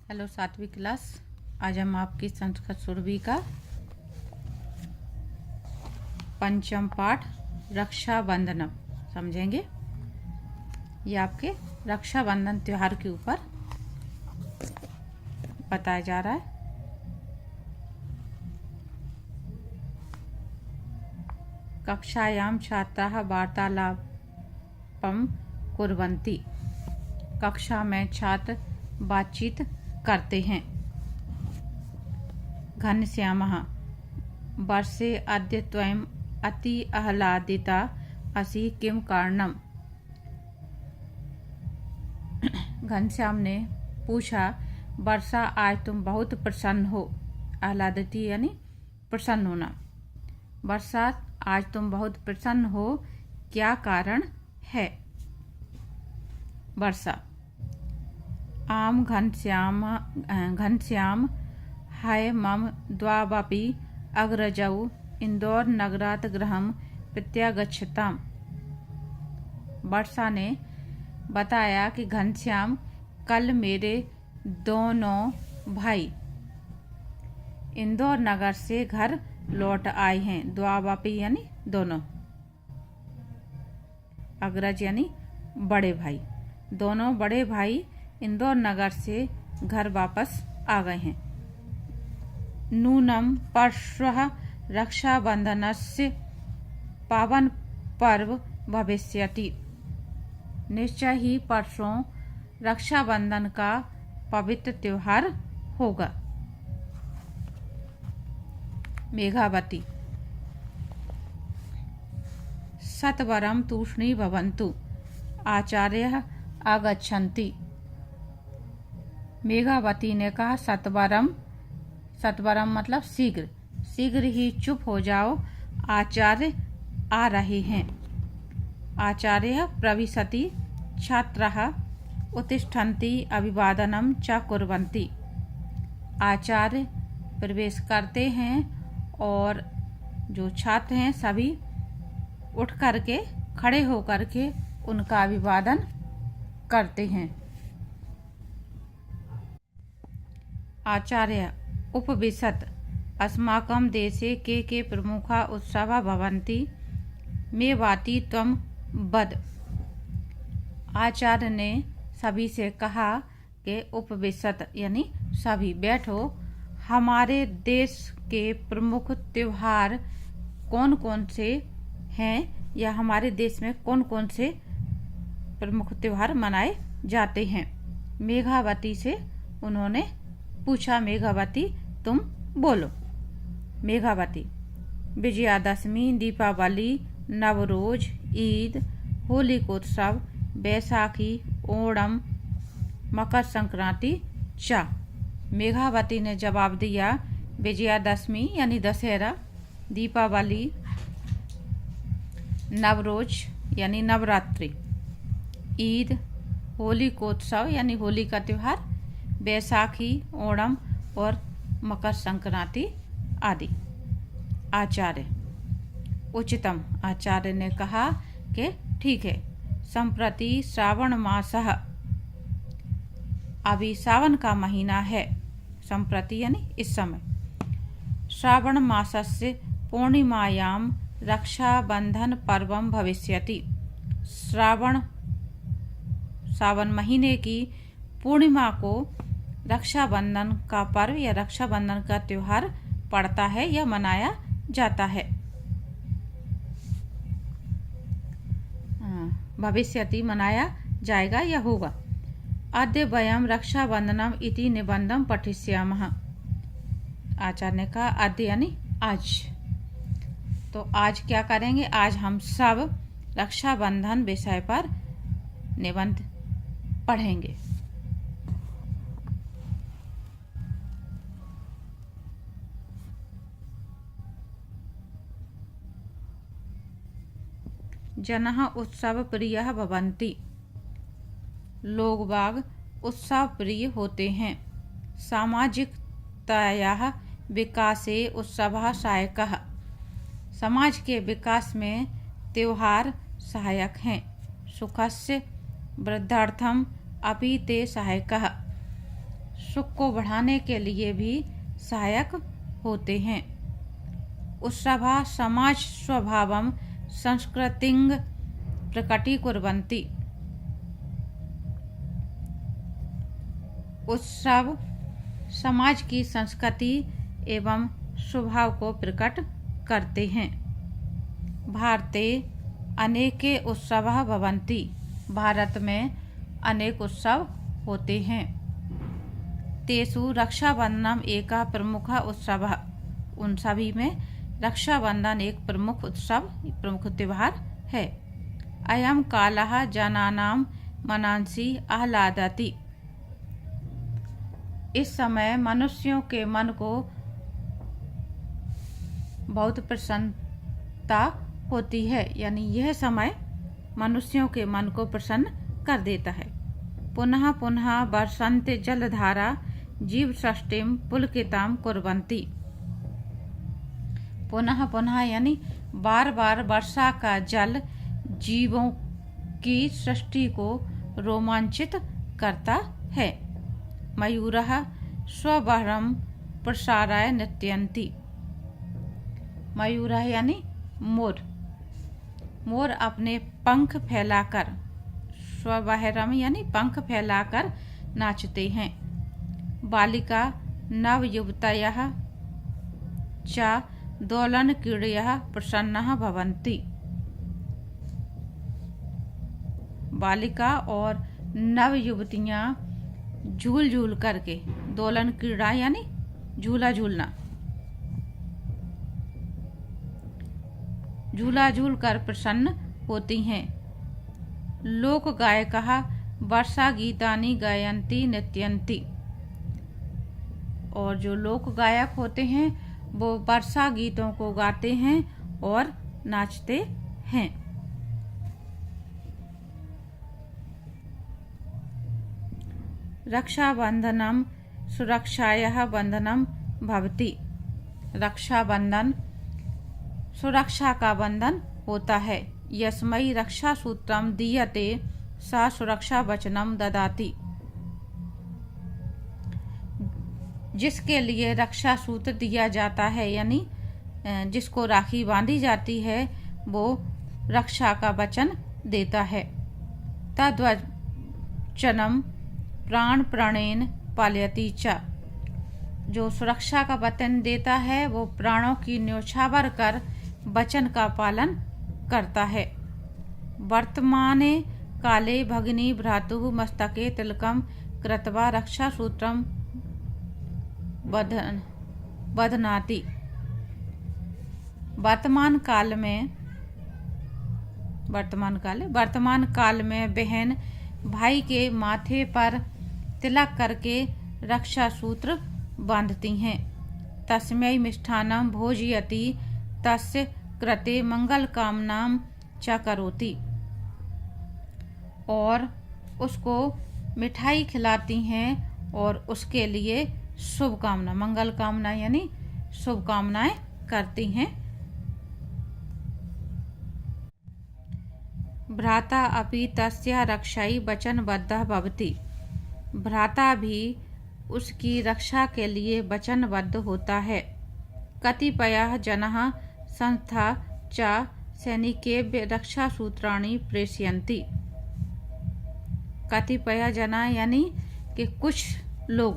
Hello सातवीं class. आज हम आपकी संस्कृत सुरभि का पंचम पाठ रक्षाबंधनम समझेंगे। ये आपके रक्षाबंधन त्योहार के ऊपर बताया जा रहा है। कक्षायां छात्राः वार्तालापं कुर्वन्ति। कक्षा में छात्र बातचीत करते हैं। घनश्यामः वर्षे अद्य त्वं अति आह्लादिता असि किं कारणम्? घनश्याम ने पूछा, वर्षा आज तुम बहुत प्रसन्न हो। आह्लादिती यानी प्रसन्न होना। वर्षा आज तुम बहुत प्रसन्न हो, क्या कारण है? वर्षा आम घनश्याम हाय मम द्वावपि अग्रजौ इंदौर नगरात् गृहं प्रत्यागच्छताम्। वर्षा ने बताया कि घनश्याम कल मेरे दोनों भाई इंदौर नगर से घर लौट आए हैं। द्वावपि यानी दोनों, अग्रज यानी बड़े भाई। दोनों बड़े भाई इंदौर नगर से घर वापस आ गए हैं। नूनम परश्वः रक्षाबंधनस्य पावन पर्व भविष्यति। निश्चय ही परसों रक्षाबंधन का पवित्र त्योहार होगा। मेघावती सत्वरं तूष्णी भवन्तु आचार्यः आगच्छन्ति। मेघावती ने कहा, सत्वरम मतलब शीघ्र, शीघ्र ही चुप हो जाओ, आचार्य आ रहे हैं। आचार्य प्रविशति, छात्राः उत्तिष्ठन्ति अभिवादनं च कुर्वन्ति। आचार्य प्रवेश करते हैं और जो छात्र हैं सभी उठ करके खड़े होकर के उनका अभिवादन करते हैं। आचार्य उपविशत्, अस्माकं देशे के प्रमुखा उत्सवा भवन्ति, मेवाती त्वं वद। आचार्य ने सभी से कहा कि उपविशत् यानी सभी बैठो, हमारे देश के प्रमुख त्योहार कौन कौन से हैं या हमारे देश में कौन कौन से प्रमुख त्योहार मनाए जाते हैं। मेघावती से उन्होंने पूछा, मेघावती तुम बोलो। मेघावती विजयादशमी, दीपावली, नवरोज, ईद, होलिकोत्सव, बैसाखी, ओणम, मकर संक्रांति चा। मेघावती ने जवाब दिया, विजयादशमी यानी दशहरा, दीपावली, नवरोज यानी नवरात्रि, ईद, होलिकोत्सव यानी होली का त्योहार, बैसाखी, ओणम और मकर संक्रांति आदि। आचार्य उचितम, आचार्य ने कहा कि ठीक है। संप्रति श्रावण मासः, अभी सावन का महीना है। संप्रति यानी इस समय। श्रावण मासस्य पूर्णिमायां रक्षाबंधन पर्वम भविष्यति। सावन महीने की पूर्णिमा को रक्षाबंधन का पर्व या रक्षाबंधन का त्योहार पड़ता है या मनाया जाता है। भविष्यति मनाया जाएगा या होगा। अद्य वयं रक्षाबंधनम इति निबंधम पठिष्यामः। आचार्य ने कहा, अद्य यानी आज। तो आज क्या करेंगे? आज हम सब रक्षाबंधन विषय पर निबंध पढ़ेंगे। जनः उत्सव प्रियः भवन्ति। लोग बाग उत्सव प्रिय होते हैं। सामाजिकतायाः विकासे उत्सवः सहायकः। समाज के विकास में त्योहार सहायक हैं। सुखस्य वृद्धार्थम अपि ते सहायकः। सुख को बढ़ाने के लिए भी सहायक होते हैं। उत्सवा समाज स्वभावं संस्कृतिं प्रकटीकुर्वन्ति। उत्सव समाज की संस्कृति एवं स्वभाव को प्रकट करते हैं। भारते अनेके उत्सवाः भवन्ति। भारत में अनेक उत्सव होते हैं। तेषु रक्षाबंधनम एक प्रमुख उत्सव। उन सभी में रक्षाबंधन एक प्रमुख उत्सव, प्रमुख त्योहार है। अयम कालः जनानां मनांसि आह्लादति। इस समय मनुष्यों के मन को बहुत प्रसन्नता होती है, यानी यह समय मनुष्यों के मन को प्रसन्न कर देता है। पुनः पुनः वर्षन्ति जलधारा जीवसृष्टिं पुलकितां कुर्वन्ति। पुनः पुनः यानी बार बार वर्षा का जल जीवों की सृष्टि को रोमांचित करता है। मयूरः स्वबहरं प्रसाराय नृत्यन्ति। मयूरः यानी मोर। मोर अपने पंख फैलाकर, स्वबहरम यानी पंख फैलाकर नाचते हैं। बालिका नवयुवतयः च दोलन क्रीडयः प्रसन्नः भवन्ति। बालिका और नव युवतियाँ झूल झूल करके, दोलन क्रीड़ा यानी झूला झूलना, झूला झूल कर प्रसन्न होती हैं। लोक गायकः वर्षा गीतानि गायन्ति नृत्यन्ति। और जो लोक गायक होते हैं वो वर्षा गीतों को गाते हैं और नाचते हैं। रक्षाबंधनम सुरक्षायाः बंधनम भवति। रक्षाबंधन सुरक्षा का बंधन होता है। यस्मै रक्षा सूत्रम दीयते सा सुरक्षा वचनम ददाति। जिसके लिए रक्षा सूत्र दिया जाता है, यानी जिसको राखी बांधी जाती है, वो रक्षा का वचन देता है। तद्वचनम प्राण प्राणेन पालयति च। जो सुरक्षा का वचन देता है वो प्राणों की न्योछावर कर वचन का पालन करता है। वर्तमाने काले भगिनी भ्रातुः मस्तके तिलकम कृत्वा रक्षा सूत्रम बध्नाति। वर्तमान काल में बहन भाई के माथे पर तिलक करके रक्षा सूत्र बांधती हैं। तस्मै मिष्ठान्नं भोजयति तस्य कृते मंगल कामनां च करोति। और उसको मिठाई खिलाती हैं और उसके लिए शुभकामना, मंगल कामना यानी शुभकामनाएं करती हैं। भ्राता अपि तस्या रक्षायै वचनबद्धः भवति। भ्राता भी उसकी रक्षा के लिए वचनबद्ध होता है। कतिपयः जनाः संस्था च सैनिकेभ्यः रक्षा सूत्राणि प्रेषयन्ति। कतिपय जना यानी कि कुछ लोग,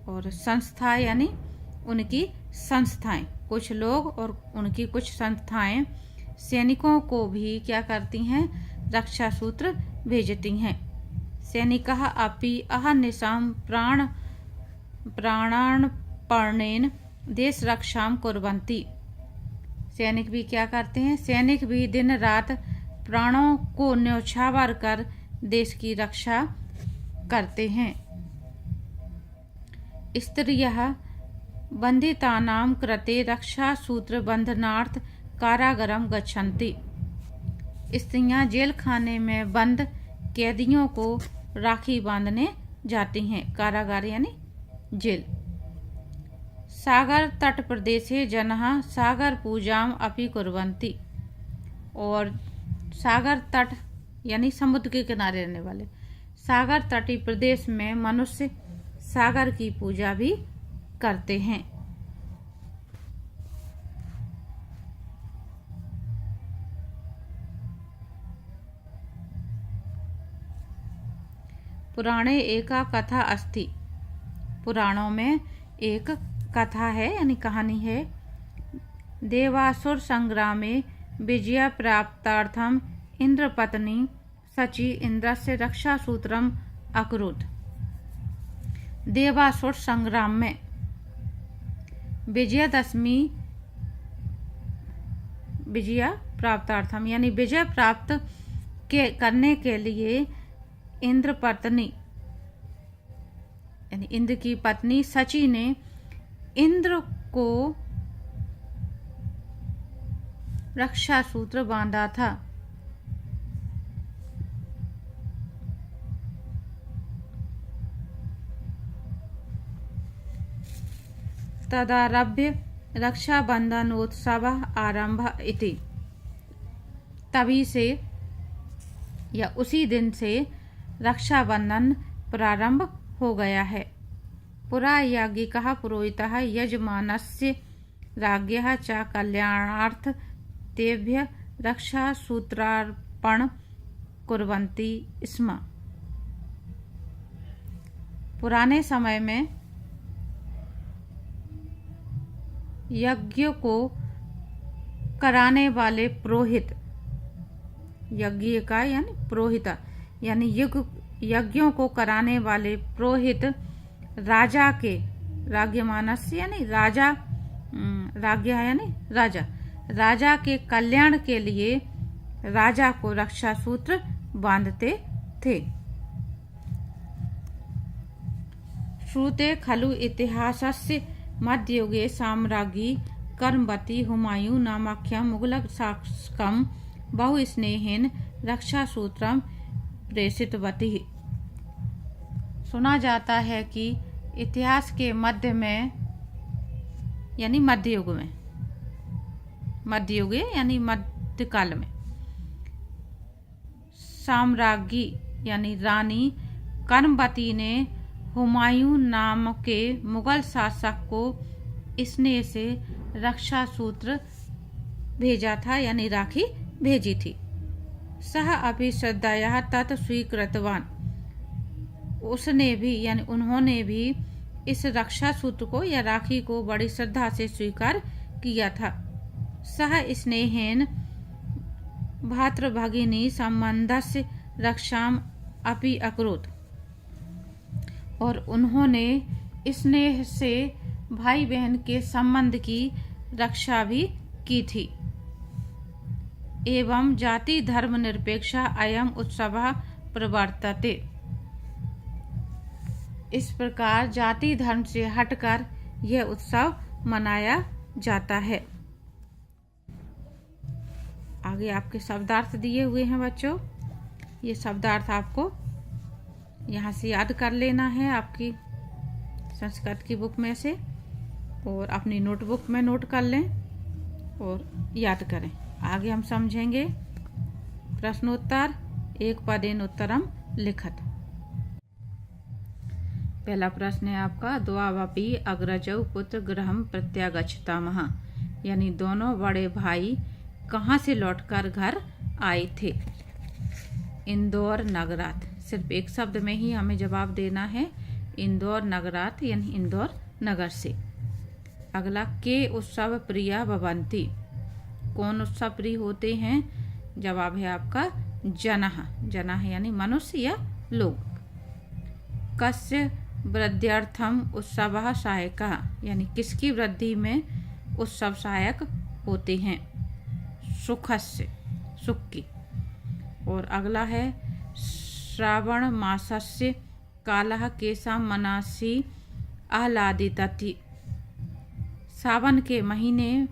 और संस्था यानी उनकी संस्थाएं, कुछ लोग और उनकी कुछ संस्थाएं सैनिकों को भी क्या करती हैं, रक्षा सूत्र भेजती हैं। सैनिकः अपि अहर्निशां प्राणार्पणेन देश रक्षां कुर्वन्ति। सैनिक भी क्या करते हैं, सैनिक भी दिन रात प्राणों को न्योछावर कर देश की रक्षा करते हैं। स्त्रियः बंधितानां कृते रक्षा सूत्र बंधनार्थ कारागारं गच्छन्ति। स्त्रियां जेल खाने में बंद कैदियों को राखी बांधने जाती हैं। कारागार यानी जेल। सागर तट प्रदेशे जनाः सागर पूजाम अपि कुर्वन्ति। और सागर तट यानी समुद्र के किनारे रहने वाले, सागर तटीय प्रदेश में मनुष्य सागर की पूजा भी करते हैं। पुराणे एका कथा अस्ति। पुराणों में एक कथा है यानी कहानी है। देवासुर संग्रामे विजय प्राप्तार्थम इंद्रपत्नी सची इंद्रस्य रक्षासूत्रम अकुरुत। देवासुर संग्राम में विजयादशमी विजय प्राप्तार्थम यानी विजय प्राप्त करने के लिए इंद्रपत्नी यानी इंद्र की पत्नी सची ने इंद्र को रक्षा सूत्र बांधा था। तदारभ्य रक्षाबंधनोत्सव आरंभ इति। तभी से या उसी दिन से रक्षाबंधन प्रारंभ हो गया है। पुरा याज्ञिकः पुरोहितः यजमानस्य राज्ञः च कल्याणार्थ तेभ्य रक्षासूत्रार्पण कुर्वन्ति स्म। पुराने समय में यज्ञ को कराने वाले पुरोहित, यज्ञ का यानी पुरोहित यानी यज्ञों को कराने वाले पुरोहित राजा के राज्ञमानस्य यानी राजा राज्ञ यानी राजा राजा के कल्याण के लिए राजा को रक्षा सूत्र बांधते थे। श्रुते खलु इतिहासस्य मध्ययुगे साम्राज्ञी कर्मवती हुमायूं नामाख्यं मुगलशासकं बहुस्नेहेन रक्षासूत्रं प्रेषितवती। सुना जाता है कि इतिहास के मध्य में यानी मध्ययुग में, मध्ययुगे यानी मध्यकाल में साम्राज्ञी यानी रानी कर्मवती ने हुमायूं नाम के मुगल शासक को स्नेह से रक्षा सूत्र भेजा था यानी राखी भेजी थी। सह अपि श्रद्धाया तत् स्वीकृतवान। उसने भी यानी उन्होंने भी इस रक्षा सूत्र को या राखी को बड़ी श्रद्धा से स्वीकार किया था। सह स्नेहेन भातृभगिनी संबंधस्य रक्षाम अपि अकरोत्। और उन्होंने स्नेह से भाई बहन के संबंध की रक्षा भी की थी। एवं जाति धर्म निरपेक्ष अयम उत्सव प्रवर्तते। इस प्रकार जाति धर्म से हटकर यह उत्सव मनाया जाता है। आगे आपके शब्दार्थ दिए हुए हैं बच्चों। ये शब्दार्थ आपको यहाँ से याद कर लेना है आपकी संस्कृत की बुक में से, और अपनी नोटबुक में नोट कर लें और याद करें। आगे हम समझेंगे प्रश्नोत्तर। एक पदेन उत्तरम लिखत। पहला प्रश्न है आपका, द्वावपि अग्रजौ पुत्र गृहं प्रत्यागच्छतामः, यानी दोनों बड़े भाई कहाँ से लौटकर घर आए थे। इंदौर नगरात। सिर्फ एक शब्द में ही हमें जवाब देना है। इंदौर नगरात यानी इंदौर नगर से। अगला, के उत्सव प्रिया भवन्ति। कौन उत्सव प्रिय होते हैं। जवाब है आपका जनः। जनः यानी मनुष्य या लोग। कस्य वृद्ध्यर्थम उत्सवः सहायकः, यानी किसकी वृद्धि में उत्सव सहायक होते हैं। सुखस्य, सुख की। और अगला है श्रावण मासस्य कालः केषां मनसि आह्लादितति। सावन के महीने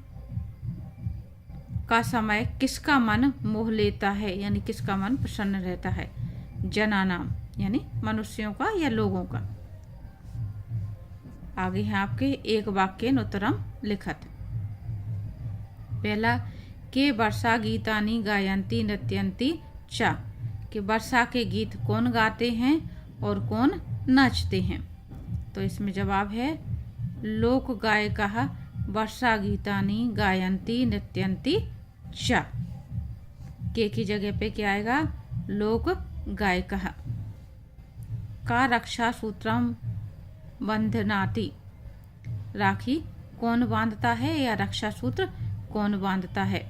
का समय किसका मन मोह लेता है, यानी किसका मन प्रसन्न रहता है। जनानाम यानी मनुष्यों का या लोगों का। आगे है आपके एक वाक्येन उत्तरम लिखत। पहला, के वर्षा गीतानि गायन्ति नृत्यन्ति च। कि वर्षा के गीत कौन गाते हैं और कौन नाचते हैं। तो इसमें जवाब है लोक गायकः वर्षा गीतानि गायन्ति नृत्यन्ति च। के की जगह पे क्या आएगा, लोक गायकः। का रक्षा सूत्रम बंधनाति, राखी कौन बांधता है या रक्षा सूत्र कौन बांधता है।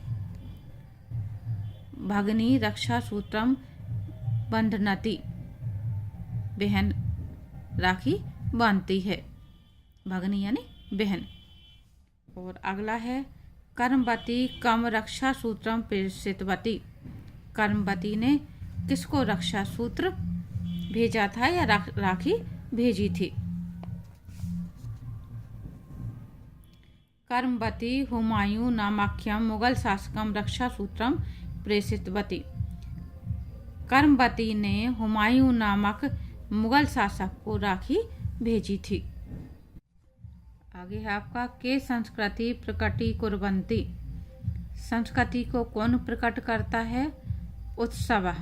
भगनी रक्षा सूत्रम बंधनति, बहन राखी बांधती है, भगनी यानी बहन। और अगला है कर्मवती कम रक्षा सूत्रम प्रेषितवती, कर्मवती ने किसको रक्षा सूत्र भेजा था या राखी भेजी थी। कर्मवती हुमायूं नामाख्यम मुगल शासकम रक्षा सूत्रम प्रेषितवती, कर्मवती ने हुमायूं नामक मुगल शासक को राखी भेजी थी। आगे है आपका के संस्कृति प्रकटी कुर्वन्ति, संस्कृति को कौन प्रकट करता है, उत्सव।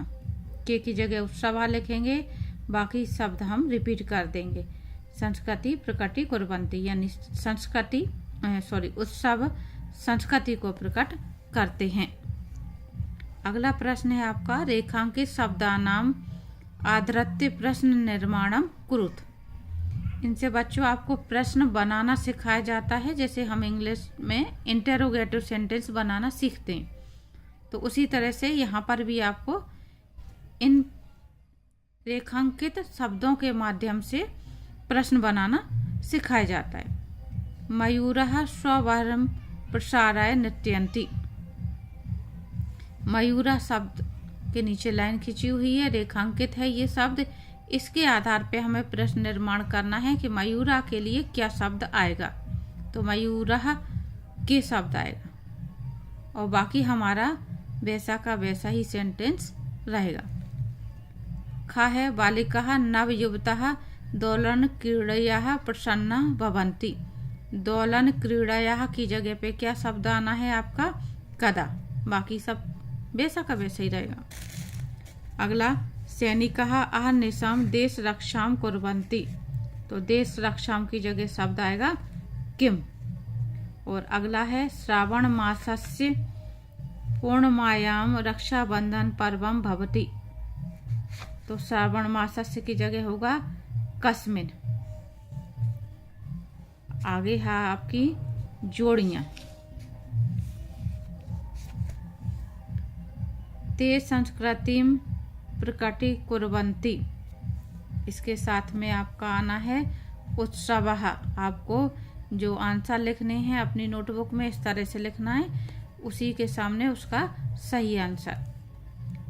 के की जगह उत्सव लिखेंगे, बाकी शब्द हम रिपीट कर देंगे। संस्कृति प्रकटी कुर्वन्ति यानी उत्सव संस्कृति को प्रकट करते हैं। अगला प्रश्न है आपका रेखांकित शब्दानाम आधृत्य प्रश्न निर्माणम कुरुत। इनसे बच्चों आपको प्रश्न बनाना सिखाया जाता है, जैसे हम इंग्लिश में इंटेरोगेटिव सेंटेंस बनाना सीखते हैं, तो उसी तरह से यहाँ पर भी आपको इन रेखांकित शब्दों के माध्यम से प्रश्न बनाना सिखाया जाता है। मयूरः स्ववरम प्रसाराय नृत्यन्ति, मयूरा शब्द के नीचे लाइन खींची हुई है, रेखांकित है ये शब्द। इसके आधार पे हमें प्रश्न निर्माण करना है कि मयूरा के लिए क्या शब्द आएगा। तो मयूरः के शब्द आएगा और बाकी हमारा वैसा का वैसा ही सेंटेंस रहेगा। खा है बालिकाः नवयुवतः दोलन क्रीड़या प्रसन्ना भवन्ति, दोलन क्रीड़या की जगह पे क्या शब्द आना है आपका, कदा। बाकी सब वैसा का वैसा ही रहेगा। अगला सैनिकः अहर्निशं देश रक्षां कुर्वन्ति, तो देश रक्षां की जगह शब्द आएगा किम। और अगला है श्रावण मासस्य पूर्णिमायां रक्षाबंधन पर्वम भवति, तो श्रावण मासस्य की जगह होगा कस्मिन। आगे है आपकी जोड़ियां। ते संस्कृतिम प्रकटी कुर्वन्ति, इसके साथ में आपका आना है उत्सवः। आपको जो आंसर लिखने हैं अपनी नोटबुक में इस तरह से लिखना है, उसी के सामने उसका सही आंसर।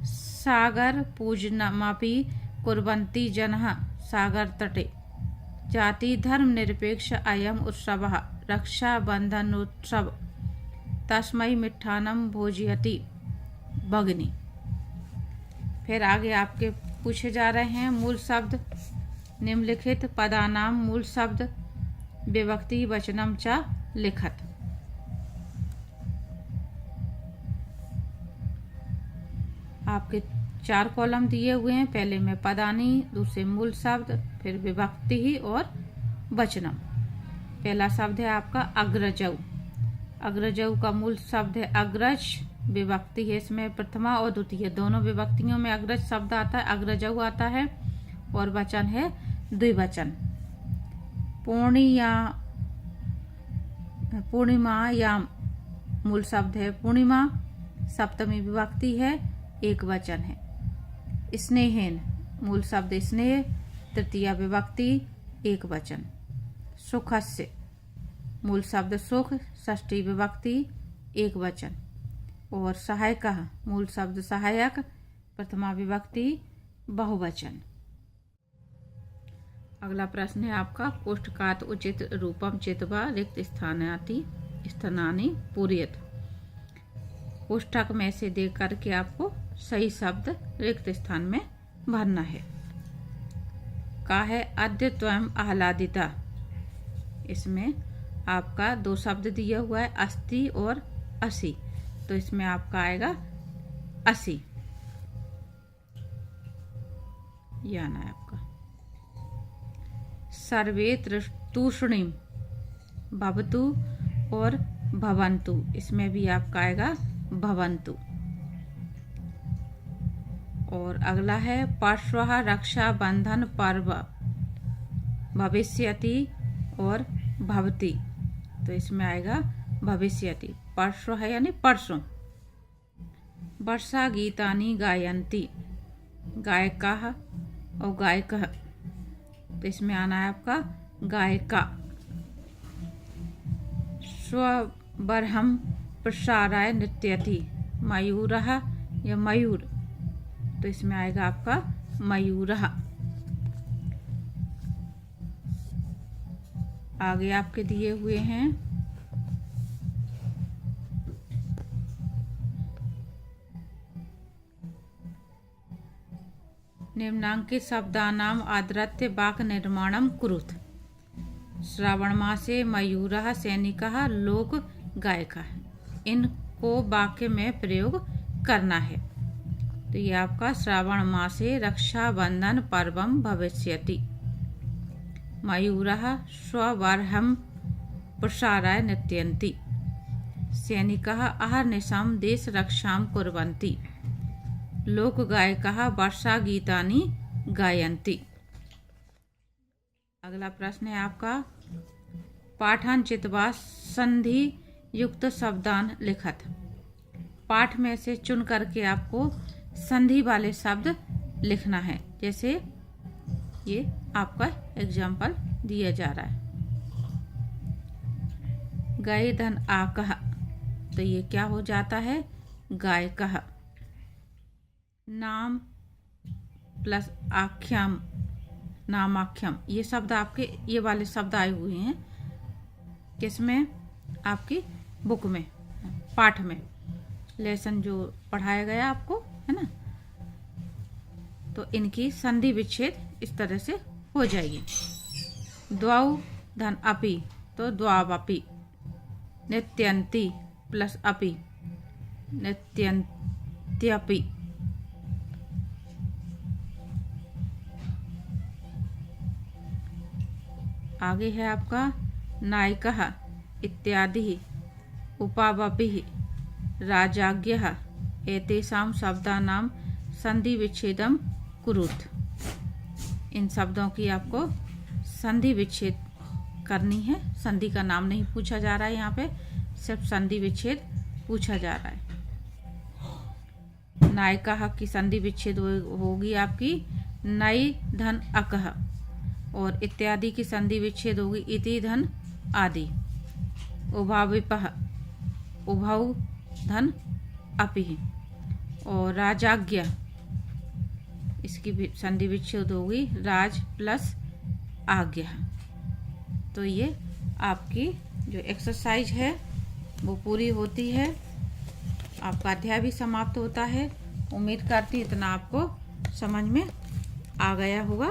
सागर पूजनमपि कुर्वन्ति जनः सागर तटे, जाति धर्म निरपेक्ष अयम उत्सवः रक्षाबंधनोत्सव, तस्मै मिष्ठान्नं भोजयति भगिनी। फिर आगे आपके पूछे जा रहे हैं मूल शब्द। निम्नलिखित पदानाम मूल शब्द विभक्ति वचनम च लिखत। आपके 4 कॉलम दिए हुए हैं, पहले में पदानी, दूसरे मूल शब्द, फिर विभक्ति ही और वचनम। पहला शब्द है आपका अग्रजौ। अग्रजौ का मूल शब्द है अग्रज, विभक्ति है इसमें प्रथमा और द्वितीय, दोनों विभक्तियों में अग्रज शब्द आता है, अग्रजौ आता है। और वचन है द्विवचन। पूर्णिमायाम मूल शब्द है पूर्णिमा, सप्तमी विभक्ति है, एक वचन है। स्नेहेन मूल शब्द स्नेह, तृतीया विभक्ति, एक वचन। सुखस्य मूल शब्द सुख, षष्ठी विभक्ति, एक वचन। और सहायकः मूल शब्द सहायक, प्रथमा विभक्ति, बहुवचन। अगला प्रश्न है आपका कोष्ठकात उचित रूपम चित्वा रिक्त स्थानानि पूरयत। कोष्ठक में से देख करके आपको सही शब्द रिक्त स्थान में भरना है। का है अद्य त्वं आह्लादिता, इसमें आपका 2 शब्द दिया हुआ है अस्ति और असि, तो इसमें आपका आएगा असि। ये आना है आपका। सर्वे तूष्णीम भवतु और भवन्तु, इसमें भी आपका आएगा भवन्तु। और अगला है परश्वः रक्षाबंधन पर्व भविष्यति और भवति, तो इसमें आएगा भविष्यति। परश्वः यानी परसों। वर्षा गीतानि गायन्ति, गायकाः और गायकः, तो इसमें आना है आपका गायिका। स्वबर्हं प्रसाराय नृत्यति, मयूरः या मयूर, तो इसमें आएगा आपका मयूरः। आगे आपके दिए हुए हैं निम्नांकित शब्दानाम आदृत्य वाक् निर्माणं कुरुत। श्रावण मासे मयूरः सैनिकः लोक गायकः, इनको वाक्य में प्रयोग करना है। तो ये आपका श्रावण मासे रक्षाबंधन पर्वम भविष्यति, मयूरः स्वबर्हं प्रसाराय नृत्यन्ति, सैनिकः अहर्निशं देशरक्षां कुर्वन्ति, लोकगायकः वर्षा गीतानि गायन्ति। अगला प्रश्न है आपका पाठान चित्वा संधि युक्त शब्दान लिखत। पाठ में से चुन करके आपको संधि वाले शब्द लिखना है। जैसे ये आपका एग्जाम्पल दिया जा रहा है, गाय धन आकह, तो ये क्या हो जाता है गायकः। नाम प्लस आख्याम, नामाख्यम, ये शब्द आपके ये वाले शब्द आए हुए हैं किसमें, आपकी बुक में, पाठ में, लेसन जो पढ़ाया गया आपको है ना। तो इनकी संधि विच्छेद इस तरह से हो जाएगी। द्वौ धन अपि, तो द्वावपि। नित्यन्ति प्लस अपि, नित्यन्त्यपि। आगे है आपका नायकः इत्यादि उपावपिः राजाज्ञः एतेषां शब्दानां संधि विच्छेदम कुरुत। इन शब्दों की आपको संधि विच्छेद करनी है। संधि का नाम नहीं पूछा जा रहा है, यहाँ पे सिर्फ संधि विच्छेद पूछा जा रहा है। नायकः की संधि विच्छेद होगी आपकी नई धन अकह, और इत्यादि की संधि विच्छेद होगी इति धन आदि। उभाविपः, उभौ धन अपि, और राजाज्ञा इसकी भी संधि विच्छेद होगी राज प्लस आज्ञा। तो ये आपकी जो एक्सरसाइज है वो पूरी होती है, आपका अध्याय भी समाप्त होता है। उम्मीद करती इतना आपको समझ में आ गया होगा।